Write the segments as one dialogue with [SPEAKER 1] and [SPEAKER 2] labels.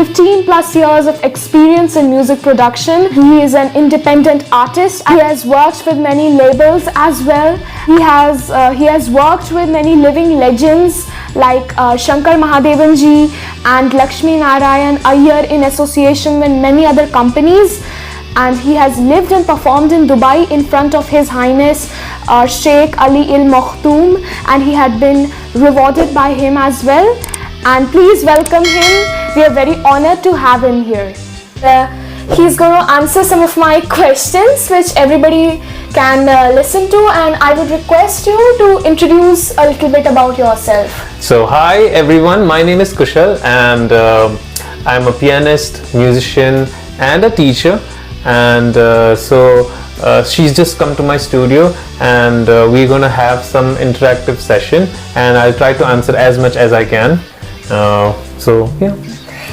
[SPEAKER 1] 15 plus years of experience in music production. He is an independent artist. He has worked with many labels as well. He has worked with many living legends like Shankar Mahadevan ji and Lakshmi Narayan Iyer in association with many other companies. And he has lived and performed in Dubai in front of His Highness Sheikh Ali Al Maktoum, and he had been rewarded by him as well. And please welcome him. We are very honored to have him here. He's going to answer some of my questions which everybody can listen to, and I would request you to introduce a little bit about yourself.
[SPEAKER 2] So hi everyone, my name is Kushal, and I'm a pianist, musician and a teacher. And she's just come to my studio, and we're going to have some interactive session, and I'll try to answer as much as I can. So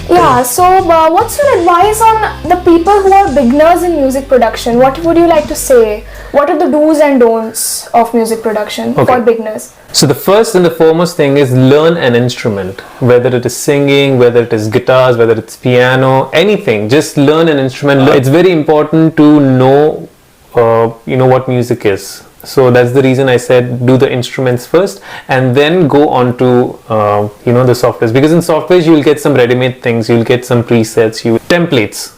[SPEAKER 2] what's your advice on the people who are beginners in music production? What would you like to say? What are the do's and don'ts of music production for beginners? So the first and the foremost thing is learn an instrument, whether it is singing, whether it is guitars, whether it's piano, anything. Just learn an instrument. It's very important to know, what music is. So that's the reason I said do the instruments first, and then go on to the softwares. Because in softwares you will get some ready-made things, you will get some presets, templates,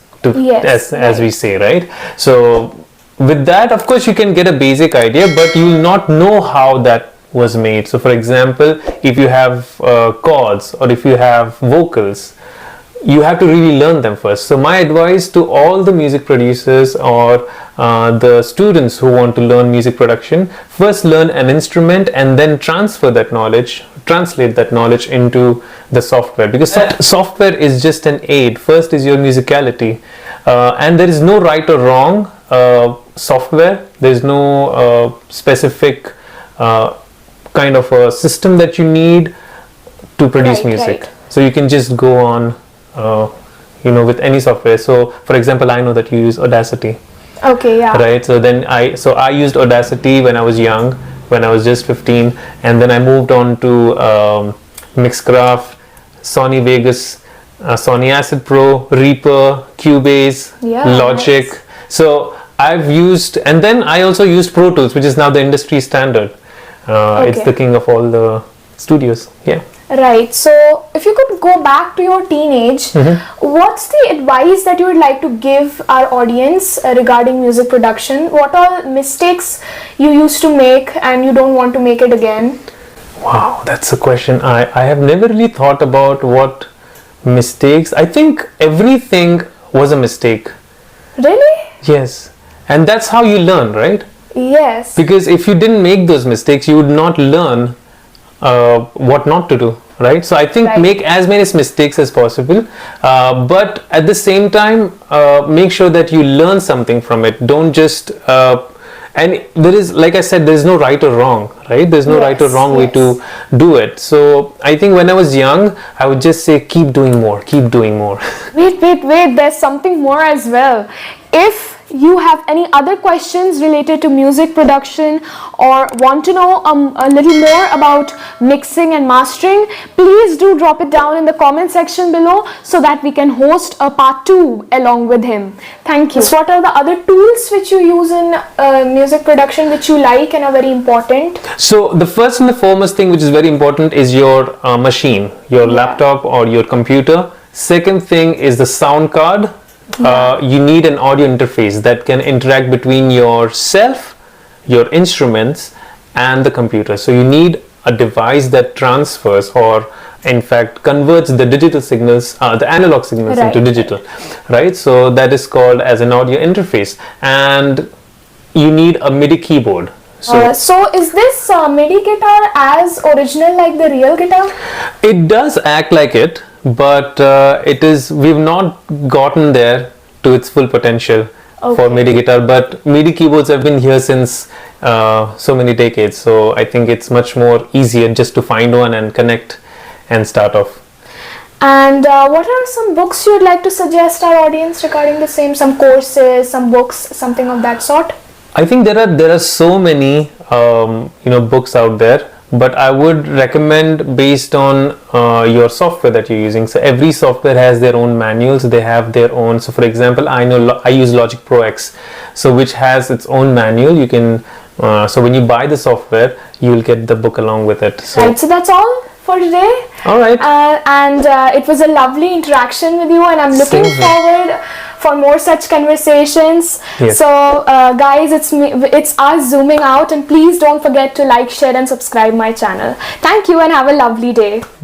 [SPEAKER 2] as we say, right? So with that, of course, you can get a basic idea, but you will not know how that was made. So for example, if you have chords or if you have vocals, you have to really learn them first. So my advice to all the music producers or the students who want to learn music production, first learn an instrument and then translate that knowledge into the software, because software is just an aid. First is your musicality, and there is no right or wrong software. There is no specific kind of a system that you need to produce music.
[SPEAKER 1] Right.
[SPEAKER 2] So you can just go on with any software. So for example, I know that you use Audacity.
[SPEAKER 1] Okay, yeah.
[SPEAKER 2] Right. So then I used Audacity when I was young, when I was just 15, and then I moved on to Mixcraft, Sony Vegas, Sony Acid Pro, Reaper, Cubase, Logic.
[SPEAKER 1] Nice.
[SPEAKER 2] So I've used, and then I also used Pro Tools, which is now the industry standard. It's the king of all the studios. Yeah.
[SPEAKER 1] Right. So if you could go back to your teenage, what's the advice that you would like to give our audience regarding music production? What all mistakes you used to make and you don't want to make it again?
[SPEAKER 2] Wow, that's a question. I have never really thought about what mistakes. I think everything was a mistake.
[SPEAKER 1] Really?
[SPEAKER 2] Yes. And that's how you learn, right?
[SPEAKER 1] Yes.
[SPEAKER 2] Because if you didn't make those mistakes, you would not learn what not to do, right? So I think make as many mistakes as possible, but at the same time make sure that you learn something from it. Don't just and there is, like I said, there is no right or wrong, right? There's no right or wrong way to do it. So I think when I was young, I would just say keep doing more.
[SPEAKER 1] Wait, there's something more as well. If you have any other questions related to music production or want to know a little more about mixing and mastering, please do drop it down in the comment section below so that we can host a part 2 along with him. Thank you. So what are the other tools which you use in music production which you like and are very important?
[SPEAKER 2] So the first and the foremost thing which is very important is your machine, your laptop or your computer. Second thing is the sound card. You need an audio interface that can interact between yourself, your instruments and the computer. So you need a device that transfers, or in fact converts the digital signals, the analog signals into digital, right? So that is called as an audio interface, and you need a MIDI keyboard.
[SPEAKER 1] So is this MIDI guitar as original like the real guitar?
[SPEAKER 2] It does act like it, but we've not gotten there to its full potential for MIDI guitar. But MIDI keyboards have been here since so many decades, so I think it's much more easier just to find one and connect and start off.
[SPEAKER 1] And what are some books you would like to suggest our audience regarding the same? Some courses, some books, something of that sort?
[SPEAKER 2] I think there are so many books out there,
[SPEAKER 3] but I would recommend based on your software that you're using. So every software has their own manuals, they have their own. So for example, I know I use Logic Pro X, so which has its own manual. You can so when you buy the software, you will get the book along with it. So,
[SPEAKER 1] right, so that's all for today.
[SPEAKER 3] all right.
[SPEAKER 1] And it was a lovely interaction with you, and I'm looking
[SPEAKER 3] Same here.
[SPEAKER 1] forward for more such conversations.
[SPEAKER 3] Yes.
[SPEAKER 1] So guys, it's us zooming out, and please don't forget to like, share and subscribe my channel. Thank you and have a lovely day.